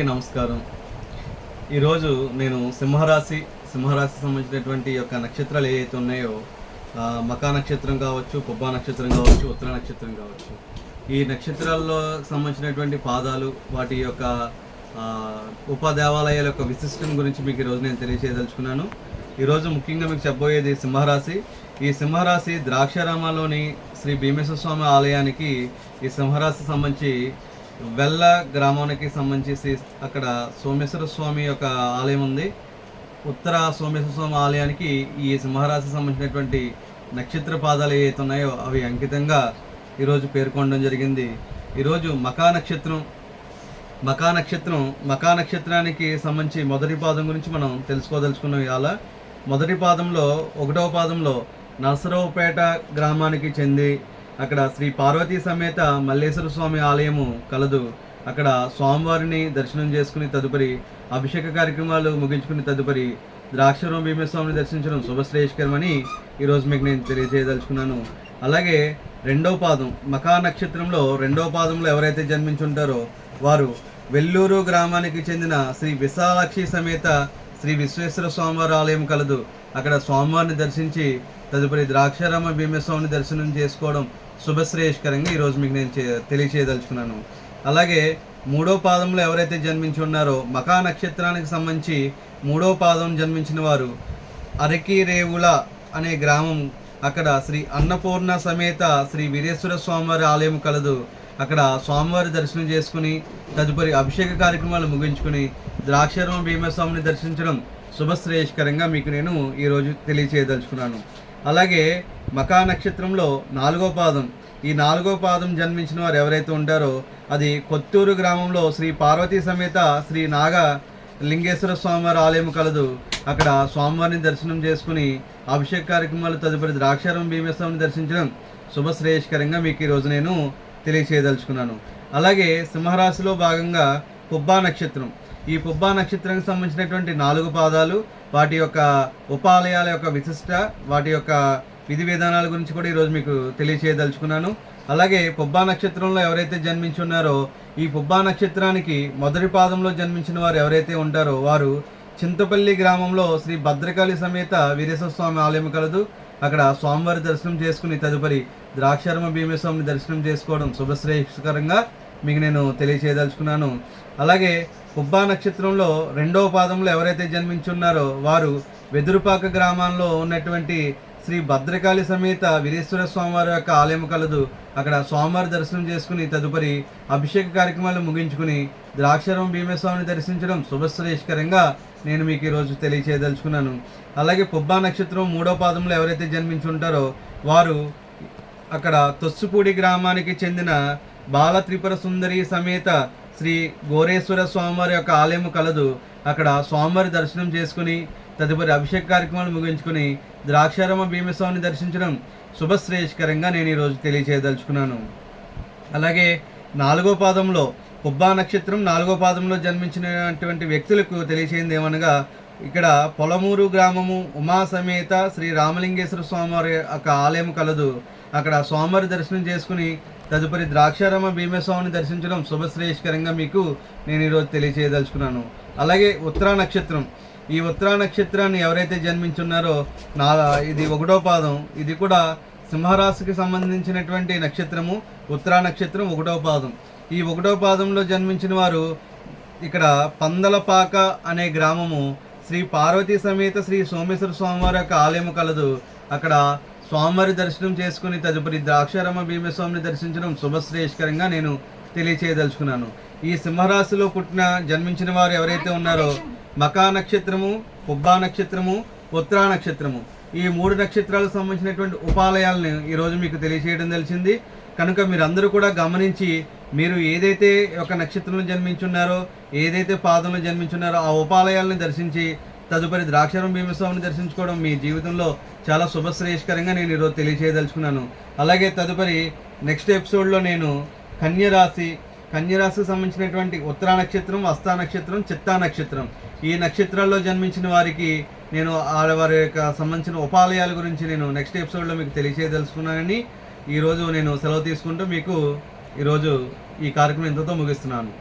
నమస్కారం. ఈరోజు నేను సింహరాశి సంబంధించినటువంటి యొక్క నక్షత్రాలు ఏవైతే ఉన్నాయో మకా నక్షత్రం కావచ్చు, పుబ్బా నక్షత్రం కావచ్చు, ఉత్తర నక్షత్రం కావచ్చు, ఈ నక్షత్రాల్లో సంబంధించినటువంటి పాదాలు, వాటి యొక్క ఉపదేవాలయాల యొక్క విశిష్టం గురించి మీకు ఈరోజు నేను తెలియజేయదలుచుకున్నాను. ఈరోజు ముఖ్యంగా మీకు చెప్పబోయేది సింహరాశి. ఈ సింహరాశి ద్రాక్షారామలోని శ్రీ భీమేశ్వర స్వామి ఆలయానికి ఈ సింహరాశి సంబంధించి వెల్ల గ్రామానికి సంబంధించి అక్కడ సోమేశ్వర స్వామి యొక్క ఆలయం ఉంది. ఉత్తర సోమేశ్వర స్వామి ఆలయానికి ఈ సింహరాశి సంబంధించినటువంటి నక్షత్ర పాదాలు ఏవైతే ఉన్నాయో అవి అంకితంగా ఈరోజు పేర్కొనడం జరిగింది. ఈరోజు మకా నక్షత్రానికి సంబంధించి మొదటి పాదం గురించి మనం తెలుసుకోదలుచుకున్నాం. ఇవాళ మొదటి పాదంలో 1వ పాదంలో నరసరావుపేట గ్రామానికి చెంది అక్కడ శ్రీ పార్వతీ సమేత మల్లేశ్వర స్వామి ఆలయము కలదు. అక్కడ స్వామివారిని దర్శనం చేసుకుని తదుపరి అభిషేక కార్యక్రమాలు ముగించుకుని తదుపరి ద్రాక్షారామ భీమేశ్వర దర్శించడం శుభశ్రేయస్కరమని ఈరోజు మీకు నేను తెలియజేయదలుచుకున్నాను. అలాగే 2వ పాదం మకా నక్షత్రంలో 2వ పాదంలో ఎవరైతే జన్మించుంటారో వారు వెల్లూరు గ్రామానికి చెందిన శ్రీ విశాలాక్షి సమేత శ్రీ విశ్వేశ్వర స్వామివారి ఆలయం కలదు. అక్కడ స్వామివారిని దర్శించి తదుపరి ద్రాక్షారామ భీమేశ్వరుని దర్శనం చేసుకోవడం శుభశ్రేయస్కరంగా ఈరోజు మీకు నేను తెలియచేయదలుచుకున్నాను. అలాగే 3వ పాదంలో ఎవరైతే జన్మించి ఉన్నారో మకా నక్షత్రానికి సంబంధించి 3వ పాదం జన్మించిన వారు అరకిరేవుల అనే గ్రామం, అక్కడ శ్రీ అన్నపూర్ణ సమేత శ్రీ వీరేశ్వర స్వామివారి ఆలయం కలదు. అక్కడ స్వామివారి దర్శనం చేసుకుని తదుపరి అభిషేక కార్యక్రమాలు ముగించుకుని ద్రాక్షారామ భీమస్వామిని దర్శించడం శుభశ్రేయస్కరంగా మీకు నేను ఈరోజు తెలియచేయదలుచుకున్నాను. అలాగే మకా నక్షత్రంలో 4వ పాదం, ఈ 4వ పాదం జన్మించిన వారు ఎవరైతే ఉంటారో అది కొత్తూరు గ్రామంలో శ్రీ పార్వతీ సమేత శ్రీ నాగ లింగేశ్వర స్వామివారి ఆలయం కలదు. అక్కడ స్వామివారిని దర్శనం చేసుకుని అభిషేక కార్యక్రమాలు తదుపరి ద్రాక్షారామ భీమేశ్వరుని దర్శించడం శుభశ్రేయస్కరంగా మీకు ఈరోజు నేను తెలియచేయదలుచుకున్నాను. అలాగే సింహరాశిలో భాగంగా పుబ్బా నక్షత్రం, ఈ పుబ్బా నక్షత్రానికి సంబంధించినటువంటి 4 పాదాలు, వాటి యొక్క ఉపాలయాల యొక్క విశిష్ట, వాటి యొక్క విధి విధానాల గురించి కూడా ఈరోజు మీకు తెలియచేయదలుచుకున్నాను. అలాగే పుబ్బా నక్షత్రంలో ఎవరైతే జన్మించి ఉన్నారో ఈ పుబ్బా నక్షత్రానికి మొదటి పాదంలో జన్మించిన వారు ఎవరైతే ఉంటారో వారు చింతపల్లి గ్రామంలో శ్రీ భద్రకాళి సమేత వీరేశ్వర స్వామి ఆలయం కలదు. అక్కడ స్వామివారి దర్శనం చేసుకుని తదుపరి ద్రాక్షారామ భీమేశ్వరుని దర్శనం చేసుకోవడం శుభశ్రేయస్కరంగా మీకు నేను తెలియచేయదలుచుకున్నాను. అలాగే పుబ్బా నక్షత్రంలో 2వ పాదంలో ఎవరైతే జన్మించున్నారో వారు వెదురుపాక గ్రామంలో ఉన్నటువంటి శ్రీ భద్రకాళి సమేత వీరేశ్వర స్వామివారి యొక్క ఆలయం కలదు. అక్కడ స్వామివారి దర్శనం చేసుకుని తదుపరి అభిషేక కార్యక్రమాలు ముగించుకుని ద్రాక్షారామ భీమేశ్వరుని దర్శించడం శుభశ్రేయస్కరంగా నేను మీకు ఈరోజు తెలియచేయదలుచుకున్నాను. అలాగే పుబ్బా నక్షత్రం 3వ పాదంలో ఎవరైతే జన్మించుంటారో వారు అక్కడ తొస్సుపూడి గ్రామానికి చెందిన బాల త్రిపుర సుందరి సమేత శ్రీ గోరేశ్వర స్వామివారి యొక్క ఆలయం కలదు. అక్కడ స్వామివారి దర్శనం చేసుకుని తదుపరి అభిషేక కార్యక్రమాలు ముగించుకుని ద్రాక్షారామ భీమేశ్వరుని దర్శించడం శుభశ్రేయస్కరంగా నేను ఈరోజు తెలియచేయదలుచుకున్నాను. అలాగే 4వ పాదంలో పుబ్బా నక్షత్రం 4వ పాదంలో జన్మించినటువంటి వ్యక్తులకు తెలియచేయింది ఏమనగా ఇక్కడ పొలమూరు గ్రామము ఉమా సమేత శ్రీ రామలింగేశ్వర స్వామివారి యొక్క ఆలయం కలదు. అక్కడ స్వామివారి దర్శనం చేసుకుని తదుపరి ద్రాక్షారామ భీమేశ్వరుని దర్శించడం శుభశ్రేయస్కరంగా మీకు నేను ఈరోజు తెలియచేయదలుచుకున్నాను. అలాగే ఉత్తరా నక్షత్రం, ఈ ఉత్తరా నక్షత్రాన్ని ఎవరైతే జన్మించున్నారో ఇది 1వ పాదం, ఇది కూడా సింహరాశికి సంబంధించినటువంటి నక్షత్రము. ఉత్తరా నక్షత్రం 1వ పాదం, ఈ 1వ పాదంలో జన్మించిన వారు ఇక్కడ పందలపాక అనే గ్రామము శ్రీ పార్వతీ సమేత శ్రీ సోమేశ్వర స్వామివారి యొక్క ఆలయం కలదు. అక్కడ స్వామివారి దర్శనం చేసుకుని తదుపరి ద్రాక్షారామ భీమేశ్వరుని దర్శించడం శుభశ్రేయస్కరంగా నేను తెలియచేయదలుచుకున్నాను. ఈ సింహరాశిలో జన్మించిన వారు ఎవరైతే ఉన్నారో మకా నక్షత్రము, పుబ్బా నక్షత్రము, ఉత్తరా నక్షత్రము, ఈ 3 నక్షత్రాలకు సంబంధించినటువంటి ఉపాలయాలను ఈరోజు మీకు తెలియచేయడం తెలిసింది. కనుక మీరందరూ కూడా గమనించి మీరు ఏదైతే ఒక నక్షత్రంలో జన్మించున్నారో, ఏదైతే పాదంలో జన్మించున్నారో ఆ ఉపాలయాలను దర్శించి తదుపరి ద్రాక్షారామ భీమేశ్వరుని దర్శించుకోవడం మీ జీవితంలో చాలా శుభశ్రేయస్కరంగా నేను ఈరోజు తెలియచేయదలుచుకున్నాను. అలాగే తదుపరి నెక్స్ట్ ఎపిసోడ్లో నేను కన్యరాశికి సంబంధించినటువంటి ఉత్తరా నక్షత్రం, హస్తా నక్షత్రం, చిత్తా నక్షత్రం, ఈ నక్షత్రాల్లో జన్మించిన వారికి నేను వారి యొక్క సంబంధించిన ఉపాలయాల గురించి నేను నెక్స్ట్ ఎపిసోడ్లో మీకు తెలియచేయదలుచుకున్నానని ఈరోజు నేను సెలవు తీసుకుంటూ మీకు ఈరోజు ఈ కార్యక్రమం ఇంతతో ముగిస్తున్నాను.